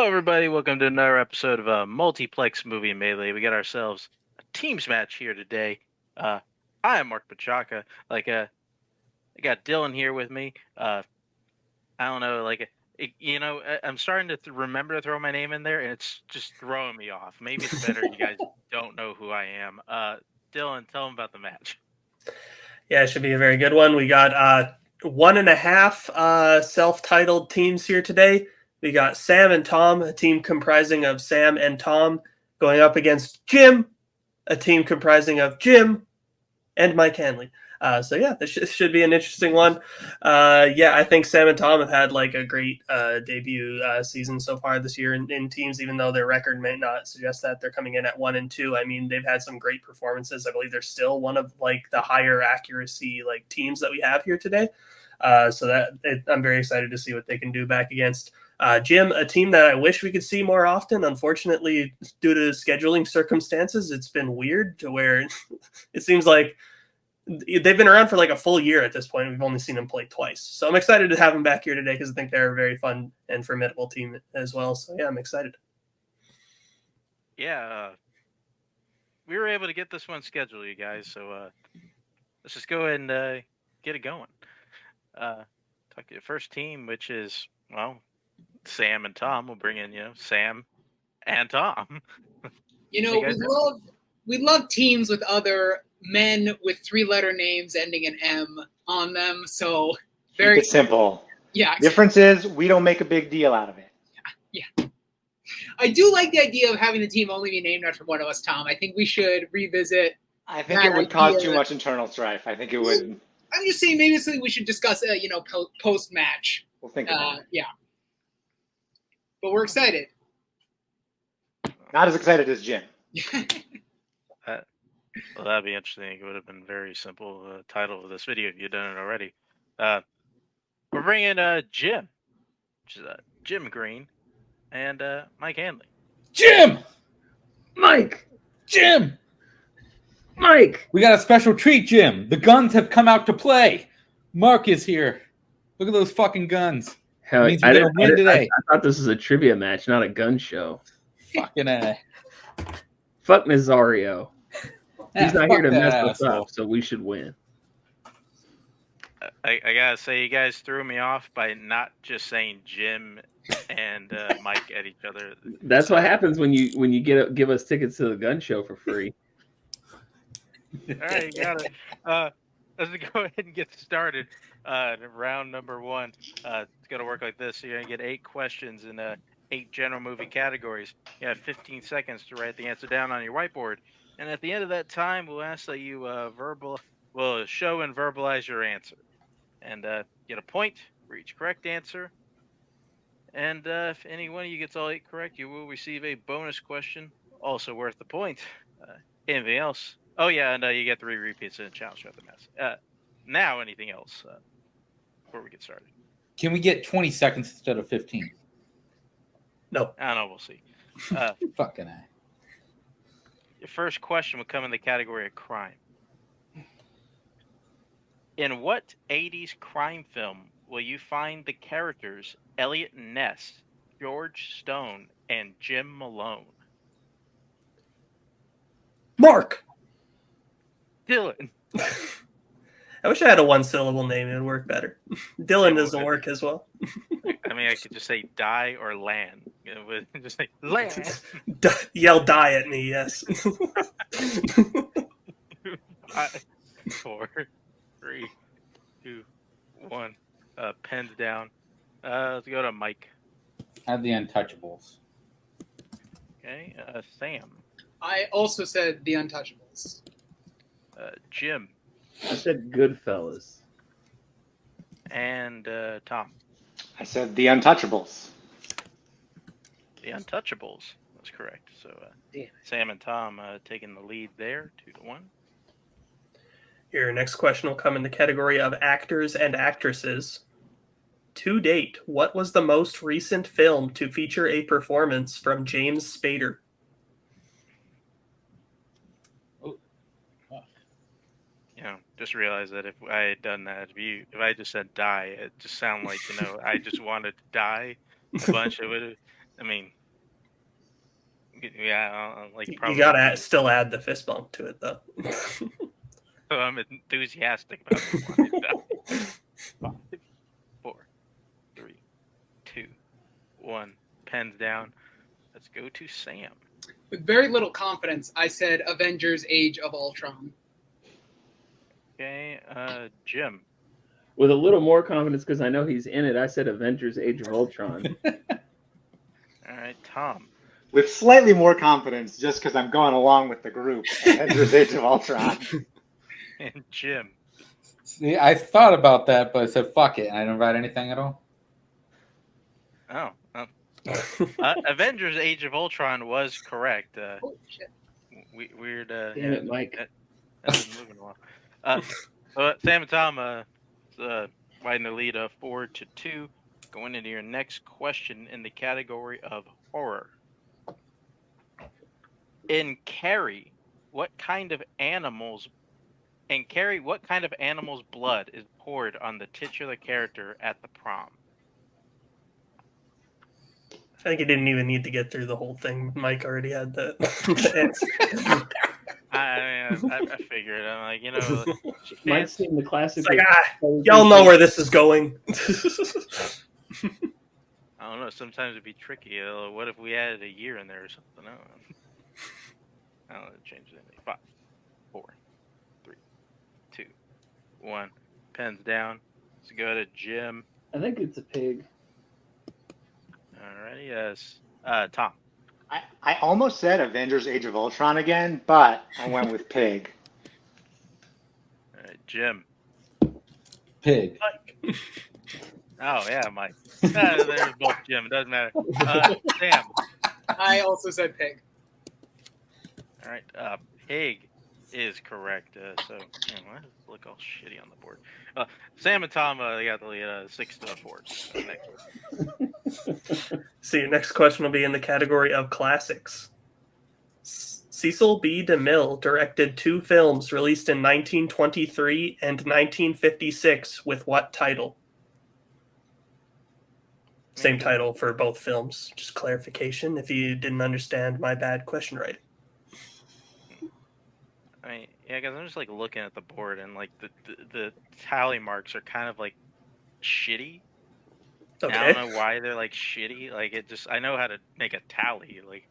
Hello, everybody. Welcome to another episode of Multiplex Movie Melee. We got ourselves a teams match here today. I am Mark Brzakala. I got Dylan here with me. I don't know, I'm starting to remember to throw my name in there, and it's just throwing me off. Maybe it's better you guys don't know who I am. Dylan, tell them about the match. Yeah, it should be a very good one. We got 1.5 self-titled teams here today. We got Sam and Tom, a team comprising of Sam and Tom, going up against Jim, a team comprising of Jim and Mike Hanley. This should be an interesting one. I think Sam and Tom have had like a great debut season so far this year in teams, even though their record may not suggest that. They're coming in at 1-2. I mean, they've had some great performances. I believe they're still one of like the higher accuracy like teams that we have here today. I'm very excited to see what they can do back against Jim, a team that I wish we could see more often. Unfortunately, due to scheduling circumstances, it's been weird to where it seems like they've been around for like a full year at this point. We've only seen them play twice. So I'm excited to have them back here today because I think they're a very fun and formidable team as well. So yeah, I'm excited. Yeah, we were able to get this one scheduled, you guys. So let's just go ahead and get it going. Talk to the first team, which is, well, Sam and Tom. We'll bring in, Sam and Tom. We love teams with other men with three-letter names ending in M on them. So very Keep it simple. Yeah. Difference is we don't make a big deal out of it. Yeah. I do like the idea of having the team only be named after one of us, Tom. I think we should revisit. I think it would cause too much internal strife. I think it would. I'm just saying maybe it's something we should discuss, post-match. We'll think about it. Yeah. But we're excited. Not as excited as Jim. Well, that'd be interesting. It would have been very simple title of this video if you'd done it already. We're bringing Jim, which is Jim Green, and Mike Hanley. Jim! Mike! Jim! Mike! We got a special treat, Jim. The guns have come out to play. Mark is here. Look at those fucking guns. Hell, I thought this was a trivia match, not a gun show. Fucking A. Fuck Nazario. He's not here to mess us up, so we should win. I gotta say, you guys threw me off by not just saying Jim and Mike at each other. That's what happens when you give us tickets to the gun show for free. All right, you got it. Let's go ahead and get started. Round number one. It's gonna work like this. So you're gonna get 8 questions in 8 general movie categories. You have 15 seconds to write the answer down on your whiteboard. And at the end of that time, we'll ask that you show and verbalize your answer. And get a point for each correct answer. And if any one of you gets all 8 correct, you will receive a bonus question, also worth the point. Anything else? Oh, yeah, and you get 3 repeats in a challenge throughout the match. Now, anything else before we get started? Can we get 20 seconds instead of 15? No. I don't know. We'll see. Fucking A. Your first question will come in the category of crime. In what 80s crime film will you find the characters Elliot Ness, George Stone, and Jim Malone? Mark! Dylan. I wish I had a 1-syllable name. It would work better. Dylan doesn't work as well. I mean, I could just say die or land. Just say land. Yell die at me, yes. 5, 4, 3, 2, 1. Pens down. Let's go to Mike. I have the Untouchables. Okay. Sam. I also said the Untouchables. Jim. I said Goodfellas. And Tom. I said the Untouchables. The Untouchables. That's correct. So Sam and Tom taking the lead there, 2-1. Your next question will come in the category of actors and actresses. To date, what was the most recent film to feature a performance from James Spader? Just realized that if I had done that, if I just said die, it just sounded like, I just wanted to die a bunch. It would have I mean, yeah, like You probably. gotta still add the fist bump to it, though. So I'm enthusiastic about this one. 5, 4, 3, 2, 1. Pens down. Let's go to Sam. With very little confidence, I said Avengers: Age of Ultron. Okay, Jim. With a little more confidence, because I know he's in it, I said Avengers: Age of Ultron. All right, Tom. With slightly more confidence, just because I'm going along with the group. Avengers: Age of Ultron. And Jim. See, I thought about that, but I said fuck it, and I didn't write anything at all. Oh. Avengers: Age of Ultron was correct. Holy shit. Weird. Damn it, Mike. That's been moving along. So Sam and Tom widen the lead 4-2. Going into your next question in the category of horror. In Carrie, what kind of animal's blood is poured on the titular character at the prom? I think you didn't even need to get through the whole thing. Mike already had the answer. I figured. I'm like, you know, Mike's seen the classic. It's like, y'all know where this is going. I don't know. Sometimes it'd be tricky. What if we added a year in there or something? I don't know. Change it. 5, 4, 3, 2, 1. Pens down. Let's go to Jim. I think it's a pig. Alrighty, yes. Tom. I almost said Avengers: Age of Ultron again, but I went with pig. All right, Jim. Pig. Mike. Oh yeah, Mike. There's both Jim. It doesn't matter. Sam. I also said pig. All right. Pig is correct. So why does it look all shitty on the board? Sam and Tom, they got the lead 6-4. Next one. So your next question will be in the category of classics. Cecil B. DeMille directed 2 films released in 1923 and 1956 with what title? Same title for both films. Just clarification if you didn't understand my bad question writing. I mean, yeah, because I'm just like looking at the board and like the tally marks are kind of like shitty. Okay. I don't know why they're like shitty. Like I know how to make a tally. Like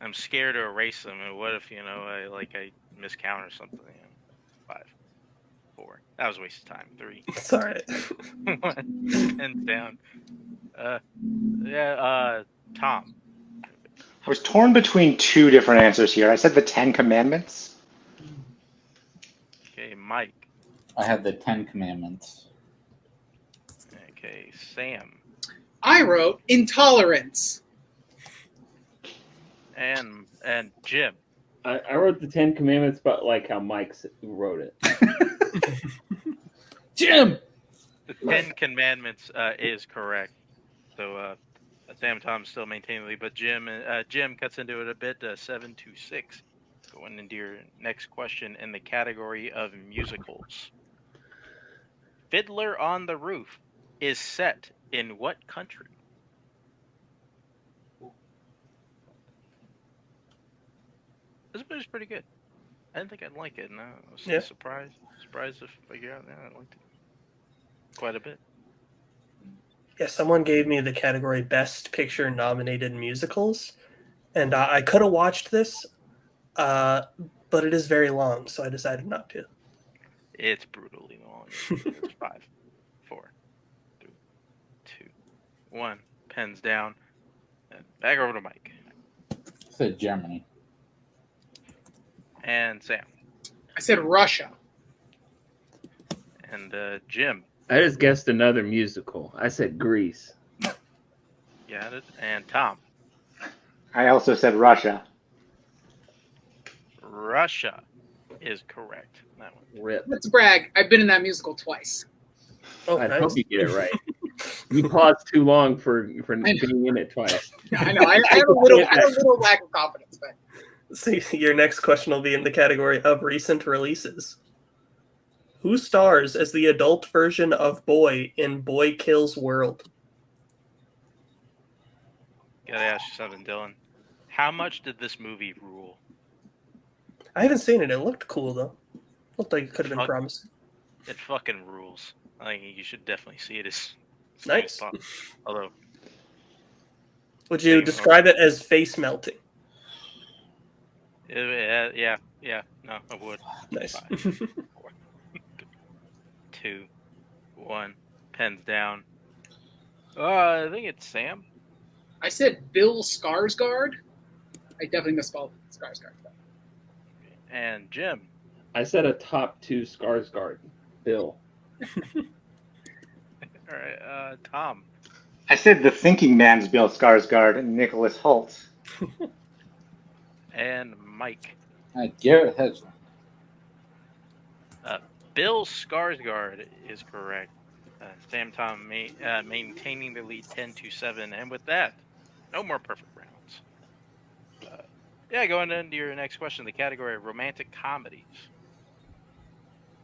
I'm scared to erase them. And what if I miscount or something? 5, 4. That was a waste of time. 3. It's all right. 1. And down. Tom. I was torn between 2 different answers here. I said the 10 Commandments. Okay, Mike. I had the 10 Commandments. Okay, Sam. I wrote Intolerance. And Jim. I wrote the 10 Commandments, but like how Mike wrote it. Jim! The 10 Commandments is correct. So Sam and Tom still maintain the lead, but Jim cuts into it a bit, 7-6. Going into your next question in the category of musicals. Fiddler on the Roof is set in what country? This was pretty good. I didn't think I'd like it. No, I was surprised to figure out that I liked it quite a bit. Yeah, someone gave me the category Best Picture nominated musicals, and I could have watched this, but it is very long, so I decided not to. It's brutally long. It's 5, 4, 3, 2, 1. Pens down. And back over to Mike. I said Germany. And Sam. I said Russia. And Jim. I just guessed another musical. I said Grease. Got it. And Tom. I also said Russia. Russia is correct. That one. Rip. Let's brag. I've been in that musical twice. Oh, I nice. hope you get it right. You paused too long for being in it twice. Yeah, I know. I have a little lack of confidence, but See, your next question will be in the category of recent releases. Who stars as the adult version of Boy in Boy Kills World? Gotta ask you something, Dylan. How much did this movie rule? I haven't seen it. It looked cool though. Looked like it could have been Fuck. promising. It fucking rules. I think you should definitely see it as soon as Nice. possible. Although, Would you Thank you, describe it as face melting? yeah, no, I would. Nice. 5, 4, 2, 1, pens down. I think it's Sam. I said Bill Skarsgård. I definitely misspelled Skarsgård. And Jim. I said a top 2 Skarsgård. Bill. All right, Tom. I said the thinking man's Bill Skarsgård and Nicholas Hoult. And Mike. Garrett Hedlund. Bill Skarsgård is correct. Sam Tom maintaining the lead 10-7. And with that, no more perfect rounds. Going into your next question, the category of romantic comedies.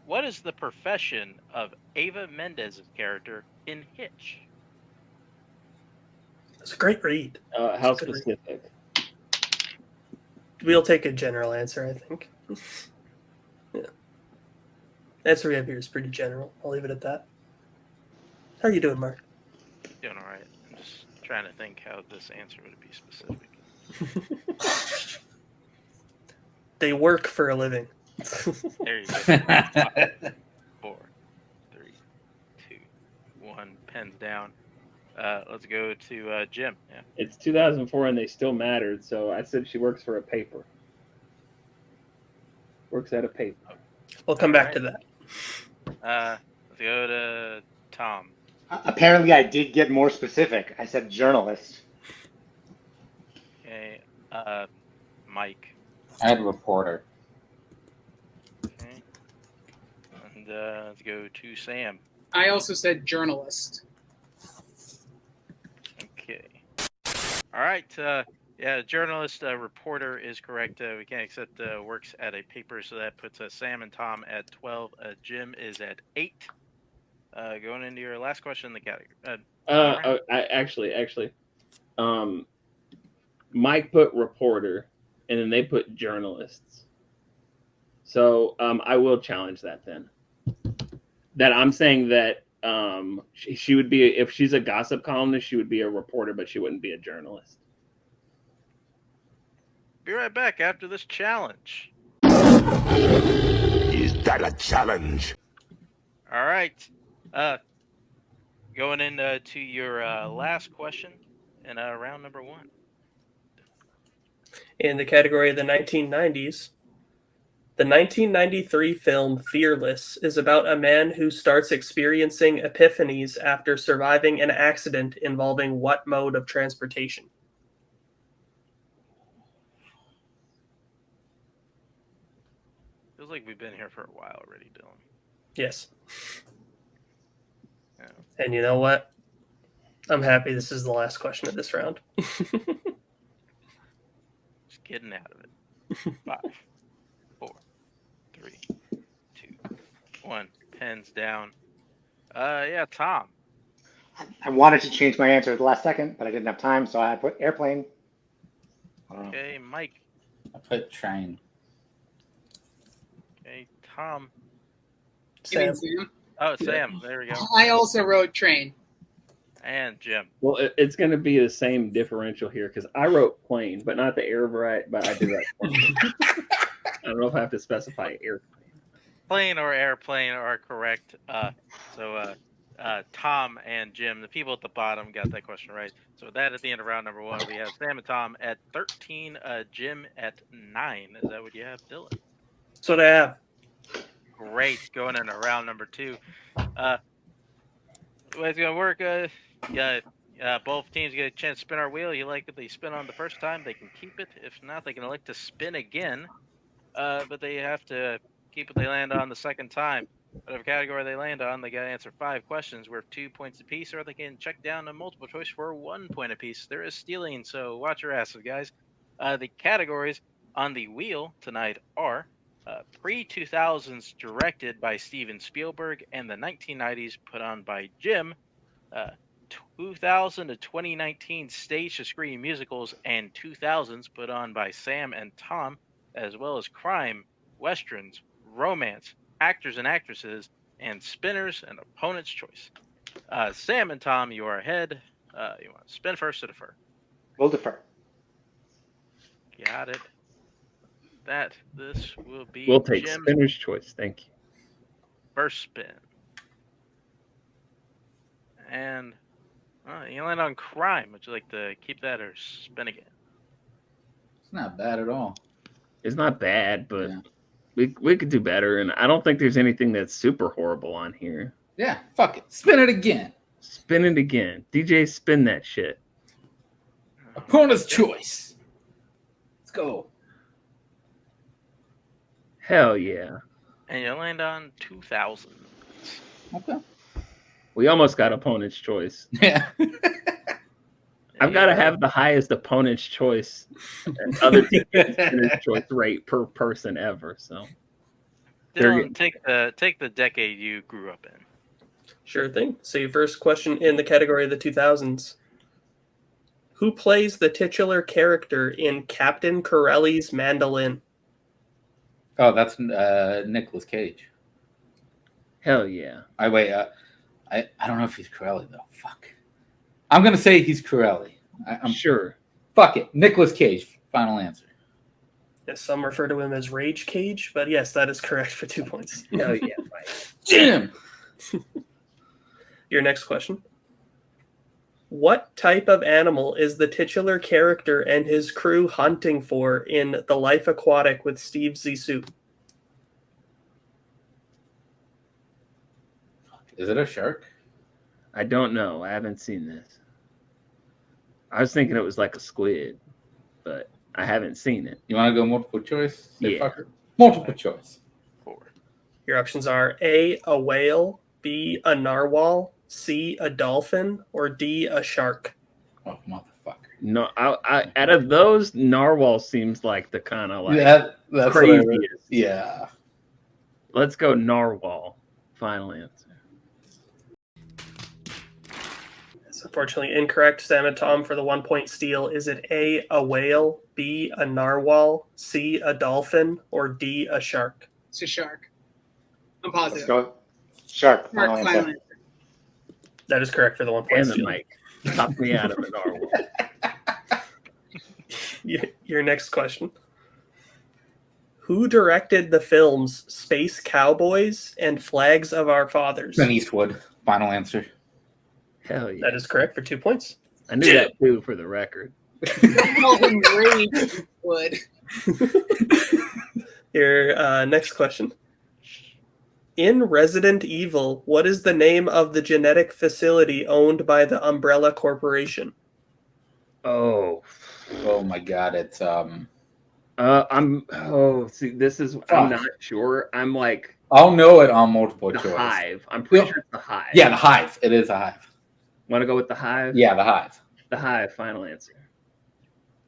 What is the profession of Ava Mendez's character in Hitch? It's a great read. How It's a good read. specific? We'll take a general answer, I think. Yeah. Answer we have here is pretty general. I'll leave it at that. How are you doing, Mark? Doing all right. I'm just trying to think how this answer would be specific. They work for a living. There you go. 5, 4, 3, 2, 1. Pens down. Let's go to Jim. Yeah. It's 2004 and they still mattered, so I said she works for a paper. Works at a paper. We'll come back to that. Let's go to Tom. Apparently, I did get more specific. I said journalist. Okay. Mike. I had a reporter. Okay. And let's go to Sam. I also said journalist. Okay. All right. Journalist, reporter is correct. We can't accept works at a paper, so that puts Sam and Tom at 12. Jim is at 8. Going into your last question in the category. Actually, Mike put reporter, and then they put journalists. So I will challenge that then. That I'm saying that she would be, if she's a gossip columnist, she would be a reporter, but she wouldn't be a journalist. Be right back after this challenge. Is that a challenge? All right. Going into your last question in round number 1. In the category of the 1990s, the 1993 film Fearless is about a man who starts experiencing epiphanies after surviving an accident involving what mode of transportation? Feels like we've been here for a while already, Dylan. Yes. Yeah. And you know what? I'm happy this is the last question of this round. Just getting out of it. 5, 4, 3, 2, 1. Pens down. Tom. I wanted to change my answer at the last second, but I didn't have time, so I put airplane. Okay, Mike. I put train. Okay, Tom. You mean Sam. Sam? Oh, Sam. There we go. I also wrote train. And Jim. Well, it's going to be the same differential here because I wrote plane, but not the air variety, but I did write plane. I don't know if I have to specify airplane. Plane or airplane are correct. Tom and Jim, the people at the bottom, got that question right. So with that, at the end of round number 1, we have Sam and Tom at 13, Jim at 9. Is that what you have, Dylan? That's what I have. Great. Going into round number 2. The way it's going to work, both teams get a chance to spin our wheel. You like it, they spin on the first time, they can keep it. If not, they can elect to spin again. But they have to keep what they land on the second time. Whatever category they land on, they got to answer 5 questions worth 2 points apiece, or they can check down a multiple choice for 1 point apiece. There is stealing, so watch your asses, guys. The categories on the wheel tonight are pre-2000s directed by Steven Spielberg and the 1990s put on by Jim. 2000 to 2019 stage to screen musicals and 2000s put on by Sam and Tom, as well as crime, westerns, romance, actors and actresses, and spinners and opponent's choice. Sam and Tom, you are ahead. You want to spin first or defer? We'll defer. Got it. This will be We'll take Jim's spinner's choice. Thank you. first spin. And you land on crime. Would you like to keep that or spin again? It's not bad at all. It's not bad, but Yeah. we could do better. And I don't think there's anything that's super horrible on here. Yeah, fuck it. Spin it again. Spin it again. DJ, spin that shit. Opponent's choice. Let's go. Hell yeah. And you land on 2000. Okay. We almost got opponent's choice. Yeah. I've got to have the highest opponent's choice and other teams' spinner's choice rate per person ever. So Dylan, take the decade you grew up in. Sure thing. So your first question in the category of the 2000s. Who plays the titular character in Captain Corelli's Mandolin? Oh, that's Nicolas Cage. hell yeah. I don't know if he's Corelli though. Fuck. I'm gonna say he's Corelli. I'm Sure. Fuck it. Nicolas Cage. Final answer. Yes, some refer to him as Rage Cage, but yes, that is correct for 2 points. Hell yeah. Mike. Jim. Your next question. What type of animal is the titular character and his crew hunting for in The Life Aquatic with Steve Zissou? Is it a shark? I don't know. I haven't seen this. I was thinking it was like a squid, but I haven't seen it. You want to go multiple choice? Say Yeah. fucker. Multiple choice. 4. Your options are A, a whale, B, a narwhal, C, a dolphin, or D, a shark. Oh, motherfucker. No, I out of those, narwhal seems like the kind of like That's what I craziest. read. Yeah. Let's go narwhal. Final answer. It's unfortunately incorrect. Sam and Tom for the 1 point steal. Is it A, whale, B, a narwhal, C, a dolphin, or D, a shark? It's a shark. I'm Let's positive. go. Shark. Shark, Final final answer. answer. That is correct for the 1 point Damn it, steal. Mike. Talk me out of a narwhal. Your next question. Who directed the films Space Cowboys and Flags of Our Fathers? Clint Eastwood. Final answer. Hell yeah. That is correct for 2 points. I knew that too, for the record. Calvin Rage would. Your next question. In Resident Evil, what is the name of the genetic facility owned by the Umbrella Corporation? Oh. Oh my god, it's see, this is I'm not sure. I'm like I'll know it on multiple the choice. Hive. I'm pretty sure it's the Hive. Yeah, the Hive. It is a Hive. Want to go with the Hive? Yeah, the Hive. The Hive. Final answer.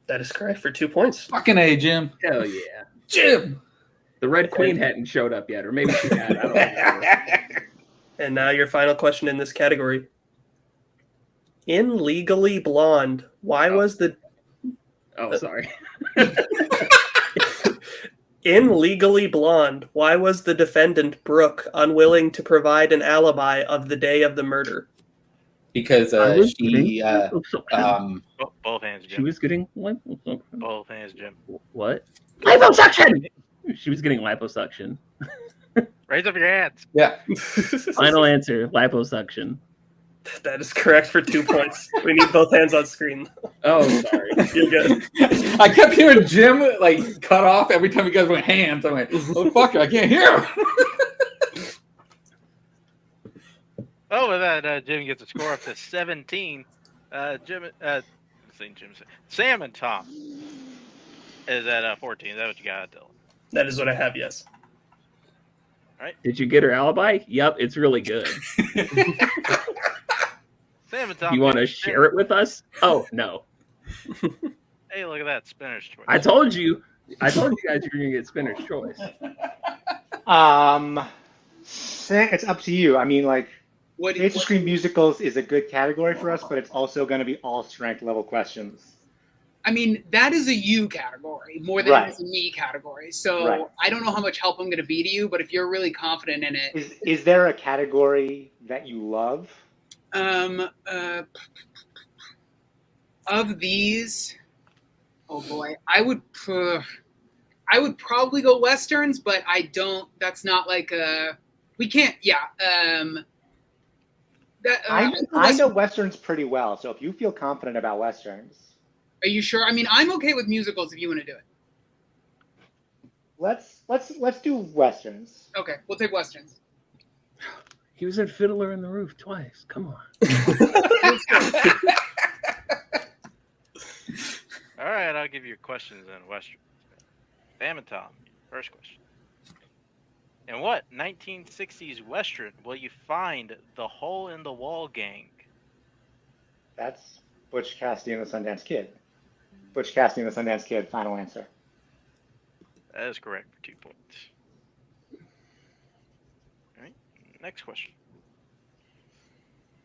That is correct for 2 points. Fucking A, Jim. Hell yeah. Jim. The Red Queen hadn't showed up yet, or maybe she had. I don't know. And now your final question in this category. In Legally Blonde, why was the Oh, sorry. In Legally Blonde, why was the defendant Brooke unwilling to provide an alibi of the day of the murder? Because she Both hands, she Jim. was getting what? Both hands, Jim. What? Liposuction. She was getting liposuction. Raise up your hands. yeah. Final answer: liposuction. That is correct for 2 points. We need both hands on screen. Oh, sorry. You're good. I kept hearing Jim like cut off every time you guys went hands. I'm like, oh fuck, I can't hear him. Oh, with that, Jim gets a score up to 17. Sam and Tom is at 14. Is that what you got, Dylan? That is what I have, yes. Did you get her alibi? Yep, it's really good. Sam and Tom. You want to share it with us? Oh no. Hey, look at that spinner's choice. I told you guys you were gonna get spinner's choice. It's up to you. I mean, like, Stage screen musicals is a good category for us, but it's also going to be all strength level questions. I mean, that is a you category more than it is a me category. So I don't know how much help I'm going to be to you, but if you're really confident in it. Is there a category that you love? Of these, oh boy, I would probably go Westerns, but I don't, that's not like we can't, I know Westerns pretty well, so if you feel confident about Westerns. Are you sure? I mean, I'm okay with musicals if you want to do it. Let's do Westerns. Okay, we'll take Westerns. He was in Fiddler in the Roof twice. Come on. All right, I'll give you questions in Western. Sam and Tom, first question. In what 1960s Western will you find the Hole in the Wall gang? That's Butch Cassidy and the Sundance Kid. Butch Cassidy and the Sundance Kid, final answer. That is correct for 2 points. All right, next question.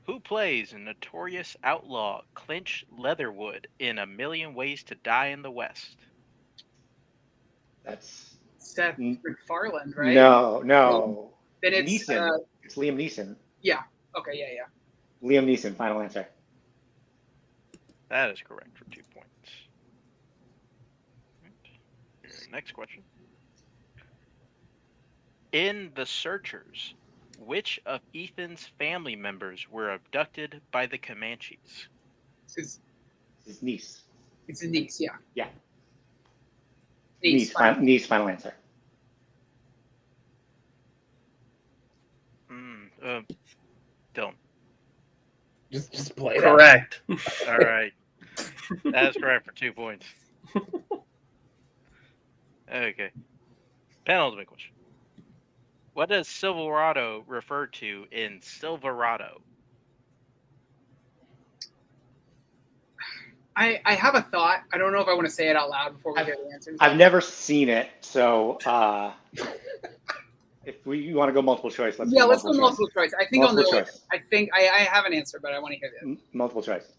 Who plays notorious outlaw Clinch Leatherwood in A Million Ways to Die in the West? That's Seth MacFarlane, right? No. Then it's Neeson. It's Liam Neeson. Yeah. Okay. Yeah. Liam Neeson, final answer. That is correct for 2 points. Right. Next question. In The Searchers, which of Ethan's family members were abducted by the Comanches? It's his niece. It's his niece, yeah. Yeah. Niece, final answer. Don't. Just play it Correct. All right. That is correct for 2 points. Okay. Penultimate question. What does Silverado refer to in Silverado? I have a thought. I don't know if I want to say it out loud before we hear the answers. I've never seen it, so if you want to go multiple choice, let's go multiple choice. I think multiple I'll know choice. it. I think I have an answer, but I want to hear it. Multiple choice.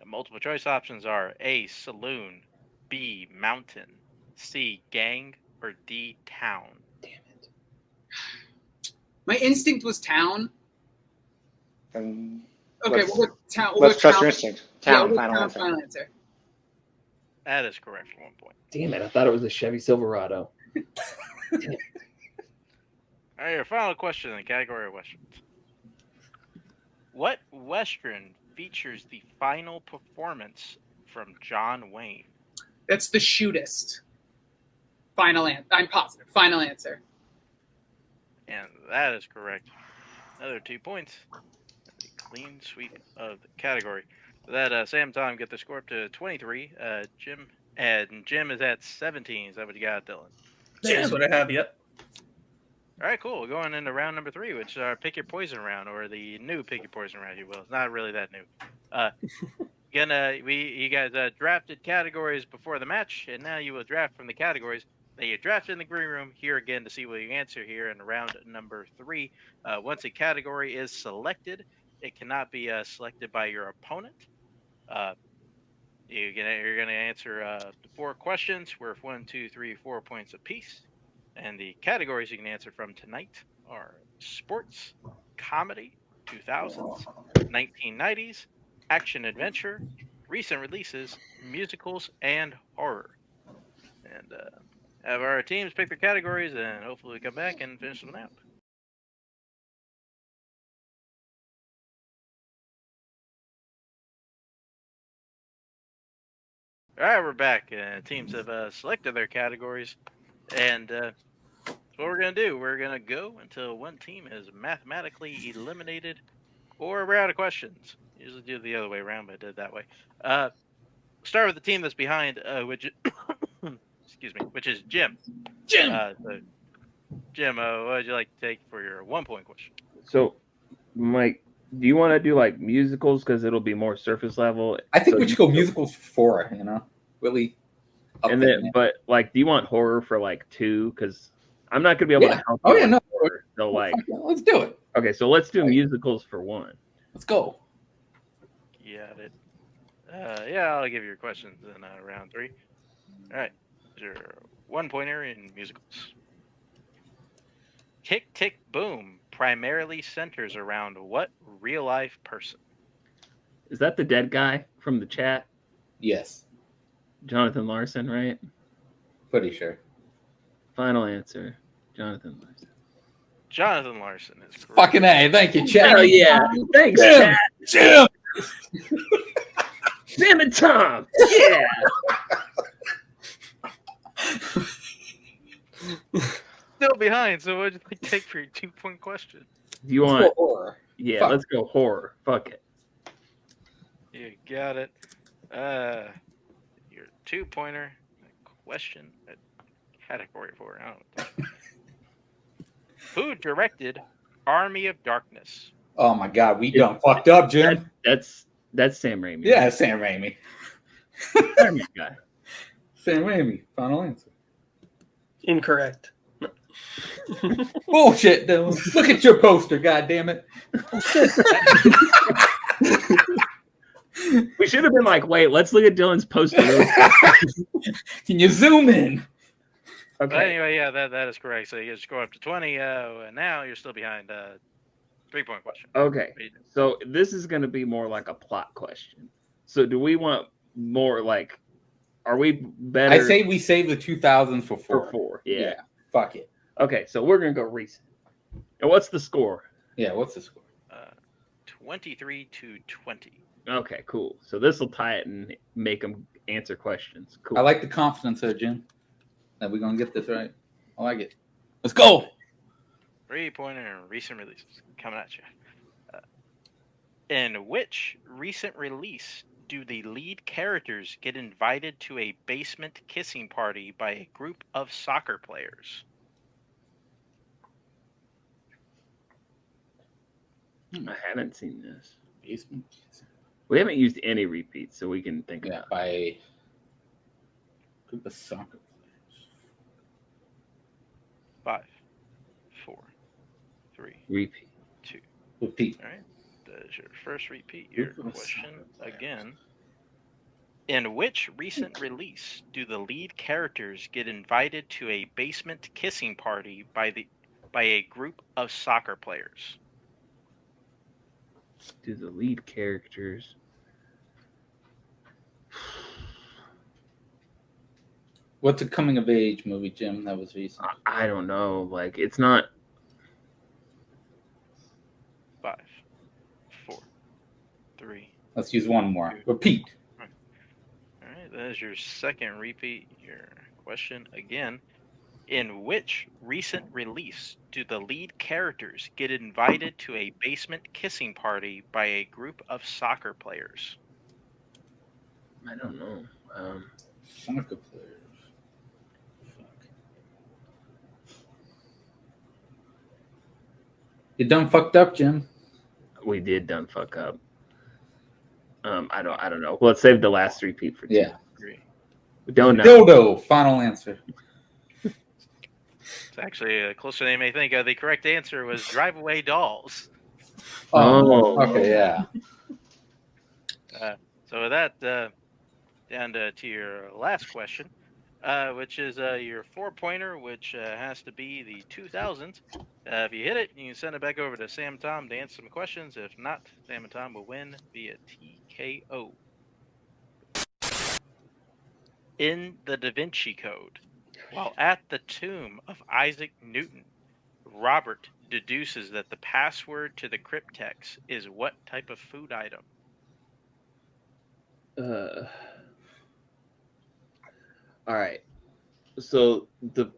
Multiple choice options are A, saloon, B, mountain, C, gang, or D, town. Damn it. My instinct was town. And okay, we'll go town. Let's trust your instinct. Town, final answer. That is correct for 1 point. Damn it, I thought it was a Chevy Silverado. All right, your final question in the category of Westerns. What Western features the final performance from John Wayne? That's The Shootist. Final answer. I'm positive. Final answer. And that is correct. Another 2 points. A clean sweep of the category. That Sam Tom get the score up to 23. Jim is at 17. Is that what you got, Dylan? That's what I have. Yep. All right, cool. Going into round number 3, which is our Pick Your Poison round, or the new Pick Your Poison round, if you will. It's not really that new. You guys drafted categories before the match, and now you will draft from the categories that you drafted in the green room here again to see what you answer here in round number 3. Once a category is selected, it cannot be selected by your opponent. You're going to answer 4 questions worth 1, 2, 3, 4 points apiece. And the categories you can answer from tonight are sports, comedy, 2000s, 1990s, action adventure, recent releases, musicals, and horror. And have our teams pick their categories, and hopefully we come back and finish them out. All right, we're back. Teams have selected their categories, and what we're going to do, we're going to go until one team is mathematically eliminated or we're out of questions. Usually do it the other way around, but I did it that way. Start with the team that's behind, which is Jim. Jim, what would you like to take for your 1 point question? So, Mike, do you want to do like musicals because it'll be more surface level? I think we should go musicals for 4, really. And then, but like, do you want horror for like 2? Because I'm not gonna be able to help you. Oh yeah, no. So like, let's do it. Okay, so let's do musicals for one. Let's go. Got it. Yeah, I'll give you your questions in round 3. All right. Your 1-pointer in musicals. Tick, Tick, Boom primarily centers around what real-life person? Is that the dead guy from the chat? Yes, Jonathan Larson, right? pretty sure. Final answer. Jonathan Larson. Jonathan Larson is correct. Fucking A. Thank you, Chad. Hell yeah. Thanks, Jim. chat. Jim. Sam and Tom. Yeah. Still behind, so what did you take for your 2-point question? Do you want? Horror. Yeah, Fuck. let's go horror. Fuck it. You got it. Your 2-pointer question category 4. I don't know. Who directed Army of Darkness? Oh my God, we done fucked up, Jim. That's Sam Raimi. Yeah, Sam Raimi. Spider-Man guy. Sam Raimi. Final answer. Incorrect. Bullshit, Dylan. Look at your poster, goddammit. We should have been like, wait, let's look at Dylan's poster. Can you zoom in? But Okay. anyway, yeah, that is correct. So you just go up to 20, and now you're still behind. 3-point question. Okay. So this is going to be more like a plot question. So do we want more like, are we better? I say we save the 2000s for 4. for 4. Yeah. Fuck it. Okay, so we're going to go recent. And what's the score? Yeah, what's the score? 23-20. Okay, cool. So this will tie it and make them answer questions. Cool. I like the confidence there, Jim. That we're going to get this right. I like it. Let's go. 3-pointer and recent releases coming at you. In which recent release do the lead characters get invited to a basement kissing party by a group of soccer players? I haven't seen this. Basement. We haven't used any repeats, so we can think Yeah, about it. by a group of soccer players. 5, 4, 3, Repeat. 2. Repeat. All right. That is your first repeat. Your Group of question soccer players. again. In which recent release do the lead characters get invited to a basement kissing party by a group of soccer players? Do the lead characters. What's a coming of age movie, Jim? That was recent. I don't know. Like, it's not. 5, 4, 3. Let's use one more. Repeat. All right, that is your second repeat. Your question again. In which recent release do the lead characters get invited to a basement kissing party by a group of soccer players? I don't know. Soccer players. Fuck. You done fucked up, Jim. We did done fuck up. I don't know. Let's save the last repeat for 2. Yeah. Agree. We don't know. Dodo. Final answer. It's actually closer than you may think. The correct answer was Drive Away Dolls. Oh. Okay, yeah. So with that, down to your last question, which is your 4-pointer, which has to be the 2000s. If you hit it, you can send it back over to Sam and Tom to answer some questions. If not, Sam and Tom will win via TKO. In the Da Vinci Code, while at the tomb of Isaac Newton, Robert deduces that the password to the cryptex is what type of food item? All right. So the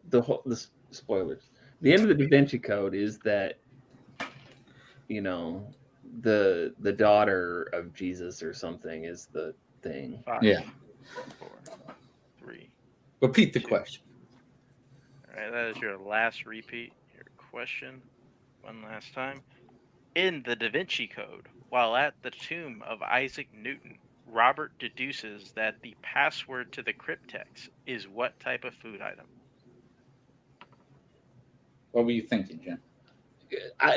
spoilers. The end of the Da Vinci Code is that, you know, the daughter of Jesus or something is the thing. 5, Yeah. 4, 3. Repeat the question. All right, that is your last repeat. Your question, one last time. In the Da Vinci Code, while at the tomb of Isaac Newton, Robert deduces that the password to the cryptex is what type of food item? What were you thinking, Jim?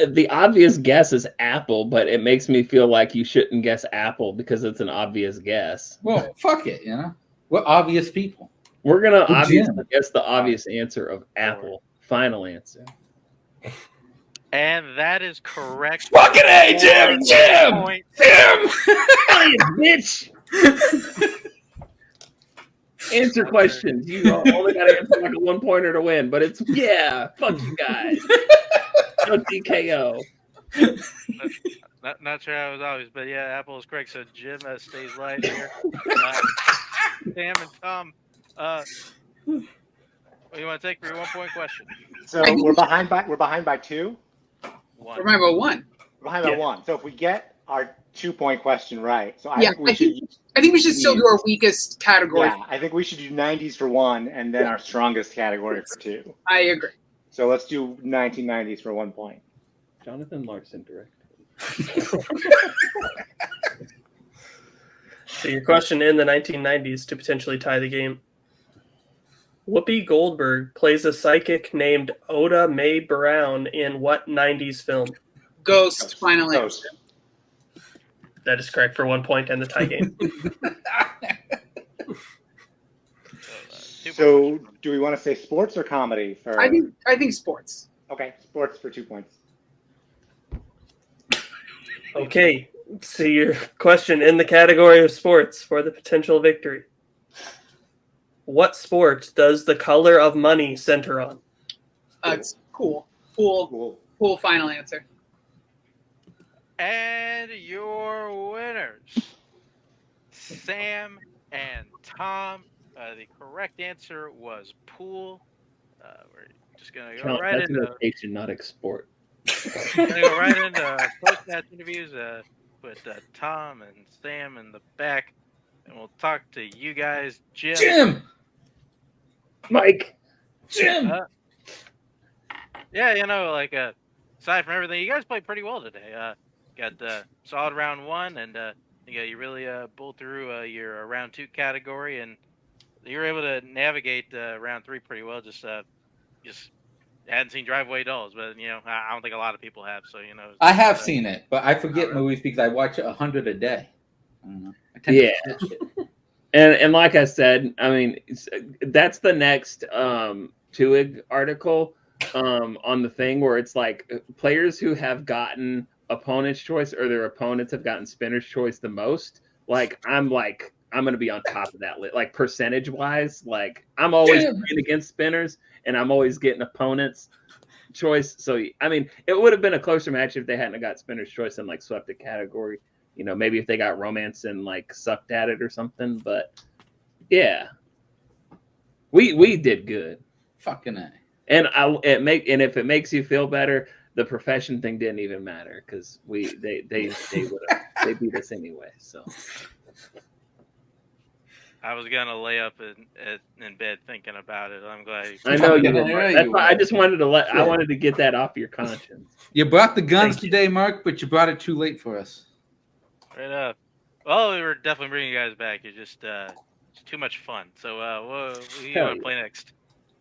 the obvious guess is Apple, but it makes me feel like you shouldn't guess Apple because it's an obvious guess. Well, fuck it, you know. We're obvious people. We're gonna Well, obviously Jim. guess the obvious answer of Apple. Final answer. And that is correct. Fucking A, Jim! Jim! Point. Jim! Bitch! Answer questions. You only got to answer like a 1-pointer to win, but it's fuck you guys. No TKO. Not sure how it was always, but yeah, Apple is correct. So Jim stays light here. Sam and Tom, what do you want to take for your 1-point question? So we're behind by 2. One. Remember one. We're behind by 1. So if we get our 2-point question right, so I Yeah, think we should. I think we should still do our weakest category. Yeah, I think we should do 90s for 1, and then our strongest category for 2. I agree. So let's do 1990s for 1 point. Jonathan Larson directed. So your question in the 1990s to potentially tie the game. Whoopi Goldberg plays a psychic named Oda Mae Brown in what 90s film? Ghost, final Ghost. answer. That is correct for 1 point and the tie game. So do we want to say sports or comedy for? I think sports. Okay, sports for 2 points. Okay, so your question in the category of sports for the potential victory. What sport does the color of money center on? It's cool. Cool, final answer. And your winners, Sam and Tom. The correct answer was pool. We're just gonna go right That's into notation, not export. gonna go right into post-match interviews. Put Tom and Sam in the back, and we'll talk to you guys, Jim! Mike! Jim! Yeah, aside from everything, you guys played pretty well today. Got solid round 1, and you really pulled through your round 2 category, and you were able to navigate round 3 pretty well. Just hadn't seen Driveway Dolls, but I don't think a lot of people have. So I have seen it, but I forget movies because I watch 100 a day. I don't know. I tend to switch it. And like I said, I mean, that's the next Twohig article on the thing where it's like players who have gotten opponent's choice or their opponents have gotten spinner's choice the most. I'm going to be on top of that list. Like percentage wise, I'm always playing against spinners and I'm always getting opponents choice. So, I mean, it would have been a closer match if they hadn't got spinner's choice and swept a category. Maybe if they got romance and sucked at it or something. But yeah, we did good. Fucking A. And if it makes you feel better, the profession thing didn't even matter because they beat us anyway. So I was gonna lay up in bed thinking about it. I'm glad. I know you Yeah, were. you That's why were. I just wanted to I wanted to get that off your conscience. You brought the guns Thank you. today, Mark, but you brought it too late for us. Right up. Well, we were definitely bringing you guys back. It's just it's too much fun. So, who do you want to play next?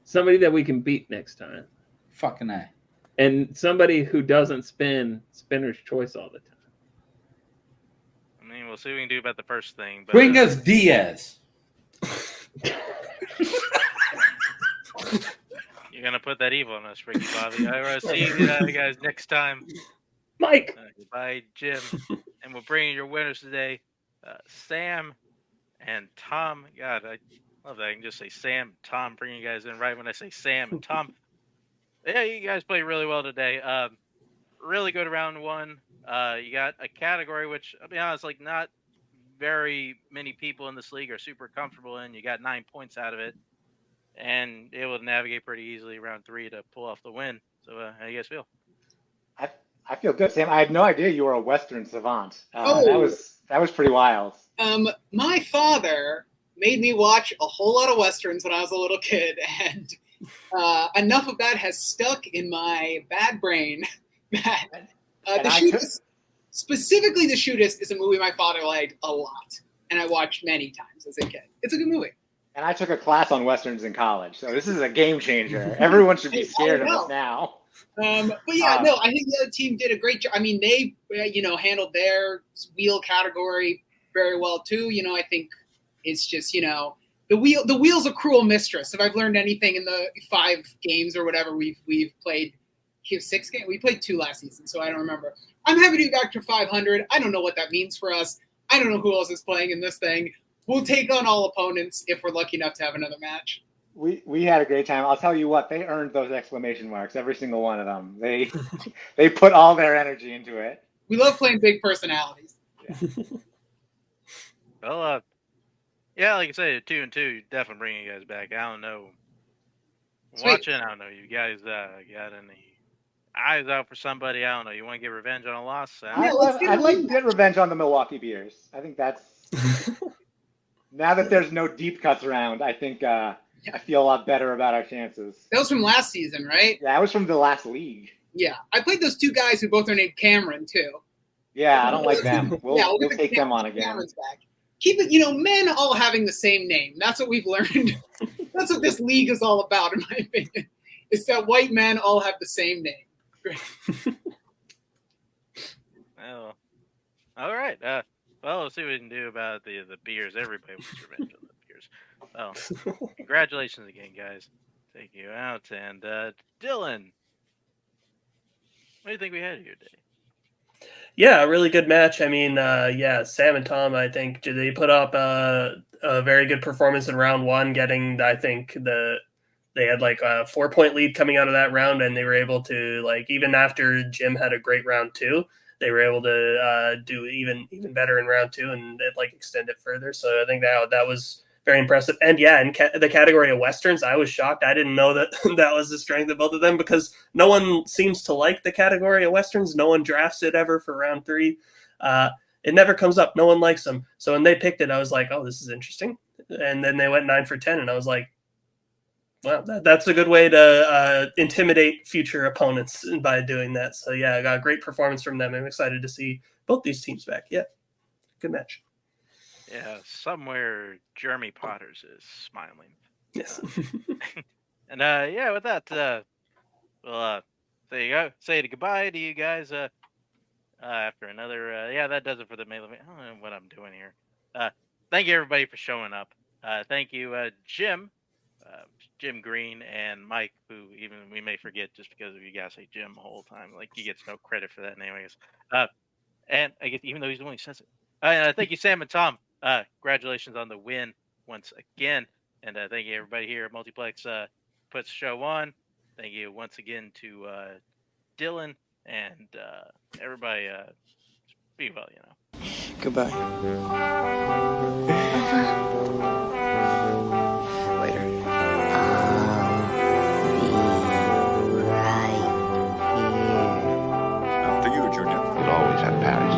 Somebody that we can beat next time, Fucking A. and somebody who doesn't spin spinner's choice all the time. I mean, we'll see what we can do about the first thing. But, Bring us Diaz. You're gonna put that evil on us, Ricky Bobby. I want to see you guys next time. Mike. Goodbye, Jim. And we're bringing your winners today, Sam and Tom. God, I love that. I can just say Sam, Tom, bringing you guys in right when I say Sam and Tom. Yeah, you guys played really well today. Really good round 1. You got a category which, I'll be honest, not very many people in this league are super comfortable in. You got 9 points out of it, and able to navigate pretty easily round 3 to pull off the win. So, how do you guys feel? I feel good, Sam. I had no idea you were a Western savant. Oh. That was pretty wild. My father made me watch a whole lot of Westerns when I was a little kid, and enough of that has stuck in my bad brain that The Shootist, specifically The Shootist, is a movie my father liked a lot, and I watched many times as a kid. It's a good movie. And I took a class on Westerns in college, so this is a game changer. Everyone should be scared of us now. But yeah, no, I think the other team did a great job. I mean, they handled their wheel category very well too. I think it's just the wheel's a cruel mistress. If I've learned anything in the 5 games or whatever we've played, 6 games. We played 2 last season, so I don't remember. I'm happy to be back to 500. I don't know what that means for us. I don't know who else is playing in this thing. We'll take on all opponents if we're lucky enough to have another match. We had a great time. I'll tell you what, they earned those exclamation marks, every single one of them. They put all their energy into it. We love playing big personalities. Yeah. Well, yeah, like I said, 2-2, definitely bringing you guys back. I don't know. Sweet. Watching, I don't know. You guys got any eyes out for somebody? I don't know. You want to get revenge on a loss? Yeah, I'd like to get revenge on the Milwaukee Beers. I think that's now that there's no deep cuts around. I think I feel a lot better about our chances. That was from last season, right? Yeah, that was from the last league. Yeah, I played those 2 guys who both are named Cameron too. Yeah, I don't like them. We'll take them on again. Cameron's back. Keep it, men all having the same name. That's what we've learned. That's what this league is all about, in my opinion. Is that white men all have the same name. Great. Oh, all right. Well, let's see what we can do about the beers. Everybody wants revenge on the beers. Well, congratulations again, guys. Take you out. And Dylan, what do you think we had here today? Yeah, a really good match. I mean, Sam and Tom, I think they put up a very good performance in round 1, getting, I think, they had like a 4-point lead coming out of that round, and they were able to, like, even after Jim had a great round 2, they were able to do even better in round 2 and extend it further. So I think that was very impressive. And yeah, in the category of Westerns, I was shocked. I didn't know that that was the strength of both of them, because no one seems to like the category of Westerns. No one drafts it ever for round 3. It never comes up. No one likes them. So when they picked it, I was like, oh, this is interesting. And then they went 9 for 10, and I was like, well, that's a good way to intimidate future opponents by doing that. So yeah, I got a great performance from them. I'm excited to see both these teams back. Yeah, good match. Yeah, somewhere Jeremy Potters is smiling. Yes. And with that, we'll say goodbye to you guys after another. That does it for the mail. I don't know what I'm doing here. Thank you everybody for showing up. Thank you, Jim Green and Mike, who even we may forget just because of you guys say Jim the whole time. Like, he gets no credit for that name, I guess. And I guess even though he's the one who says it. Thank you, Sam and Tom. Congratulations on the win once again. And thank you everybody here at Multiplex puts the show on. Thank you once again to Dylan and everybody. Be well, Goodbye. Later. For you, Junior, you'll always have Paris.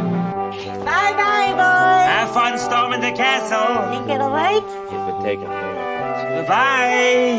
Bye-bye, boys. Have fun storming the castle. Think it'll work? If it taken. Bye.